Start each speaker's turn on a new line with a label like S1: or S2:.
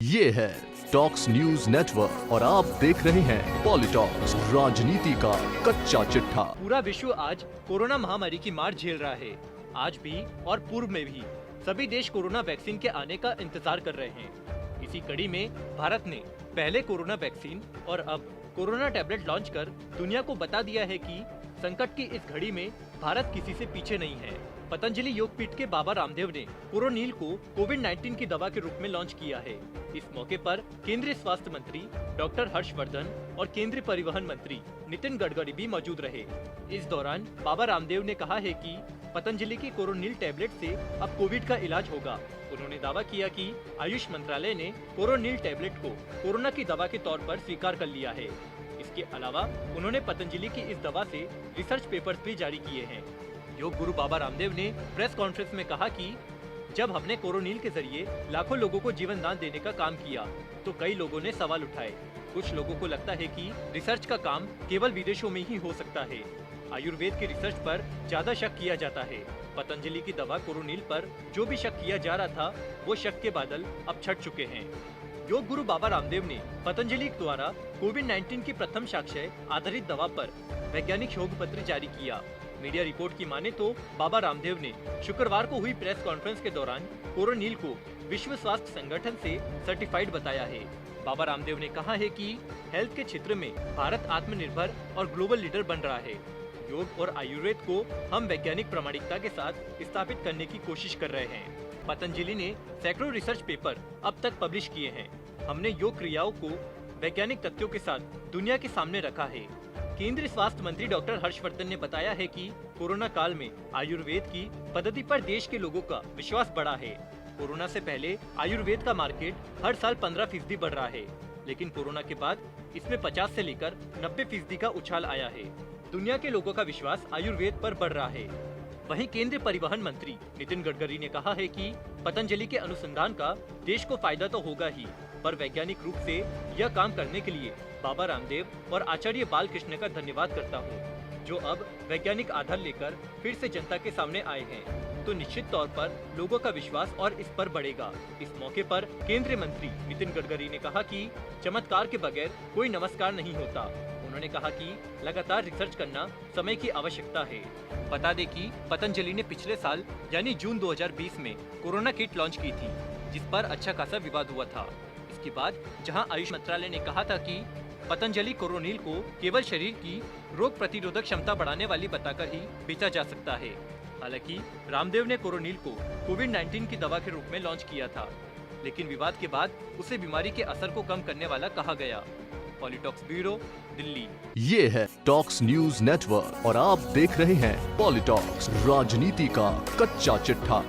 S1: ये है talks news network और आप देख रहे हैं पॉलिटॉक्स, राजनीति का कच्चा चिट्ठा।
S2: पूरा विश्व आज कोरोना महामारी की मार झेल रहा है। आज भी और पूर्व में भी सभी देश कोरोना वैक्सीन के आने का इंतजार कर रहे हैं। इसी कड़ी में भारत ने पहले कोरोना वैक्सीन और अब कोरोना टैबलेट लॉन्च कर दुनिया को बता दिया है कि संकट की इस घड़ी में भारत किसी से पीछे नहीं है। पतंजलि योगपीठ के बाबा रामदेव ने कोरोनिल को कोविड-19 की दवा के रूप में लॉन्च किया है। इस मौके पर केंद्रीय स्वास्थ्य मंत्री डॉक्टर हर्षवर्धन और केंद्रीय परिवहन मंत्री नितिन गडकरी भी मौजूद रहे। इस दौरान बाबा रामदेव ने कहा है कि पतंजलि की कोरोनिल टैबलेट से अब कोविड का इलाज होगा। उन्होंने दावा किया कि आयुष मंत्रालय ने कोरोनिल टैबलेट को कोरोना की दवा के तौर पर स्वीकार कर लिया है। इसके अलावा उन्होंने पतंजलि की इस दवा से रिसर्च पेपर्स भी जारी किए हैं। योग गुरु बाबा रामदेव ने प्रेस कॉन्फ्रेंस में कहा कि जब हमने कोरोनिल के जरिए लाखों लोगों को जीवन दान देने का काम किया तो कई लोगों ने सवाल उठाए। कुछ लोगों को लगता है कि रिसर्च का काम केवल विदेशों में ही हो सकता है। आयुर्वेद के रिसर्च पर ज्यादा शक किया जाता है। पतंजलि की दवा कोरोनिल पर जो भी शक किया जा रहा था वो शक के बादल अब छट चुके हैं। योग गुरु बाबा रामदेव ने पतंजलि द्वारा कोविड-19 की प्रथम साक्ष्य आधारित दवा पर वैज्ञानिक शोध पत्र जारी किया। मीडिया रिपोर्ट की माने तो बाबा रामदेव ने शुक्रवार को हुई प्रेस कॉन्फ्रेंस के दौरान कोरोनिल को विश्व स्वास्थ्य संगठन से सर्टिफाइड बताया है। बाबा रामदेव ने कहा है कि हेल्थ के क्षेत्र में भारत आत्मनिर्भर और ग्लोबल लीडर बन रहा है। योग और आयुर्वेद को हम वैज्ञानिक प्रामाणिकता के साथ स्थापित करने की कोशिश कर रहे हैं। पतंजलि ने सैकड़ों रिसर्च पेपर अब तक पब्लिश किए हैं। हमने योग क्रियाओं को वैज्ञानिक तथ्यों के साथ दुनिया के सामने रखा है। केंद्रीय स्वास्थ्य मंत्री डॉक्टर हर्षवर्धन ने बताया है कि कोरोना काल में आयुर्वेद की पद्धति पर देश के लोगों का विश्वास बढ़ा है। कोरोना से पहले आयुर्वेद का मार्केट हर साल 15% बढ़ रहा है, लेकिन कोरोना के बाद इसमें 50 से लेकर 90% का उछाल आया है। दुनिया के लोगों का विश्वास आयुर्वेद पर बढ़ रहा है। वहीं केंद्रीय परिवहन मंत्री नितिन गडकरी ने कहा है कि पतंजलि के अनुसंधान का देश को फायदा तो होगा ही, पर वैज्ञानिक रूप से यह काम करने के लिए बाबा रामदेव और आचार्य बालकृष्ण का धन्यवाद करता हूँ, जो अब वैज्ञानिक आधार लेकर फिर से जनता के सामने आए हैं। तो निश्चित तौर पर लोगों का विश्वास और इस पर बढ़ेगा। इस मौके पर केंद्रीय मंत्री नितिन गडकरी ने कहा कि चमत्कार के बगैर कोई नमस्कार नहीं होता। उन्होंने कहा कि लगातार रिसर्च करना समय की आवश्यकता है। बता दें कि पतंजलि ने पिछले साल यानी जून 2020 में कोरोना किट लॉन्च की थी, जिस पर अच्छा खासा विवाद हुआ था। इसके बाद जहां आयुष मंत्रालय ने कहा था कि पतंजलि कोरोनिल को केवल शरीर की रोग प्रतिरोधक क्षमता बढ़ाने वाली बताकर ही बेचा जा सकता है। हालांकि रामदेव ने कोरोनिल को कोविड-19 की दवा के रूप में लॉन्च किया था, लेकिन विवाद के बाद उसे बीमारी के असर को कम करने वाला कहा गया। पॉलिटॉक्स ब्यूरो, दिल्ली।
S1: ये है टॉक्स न्यूज नेटवर्क और आप देख रहे हैं पॉलिटॉक्स, राजनीति का कच्चा चिट्ठा।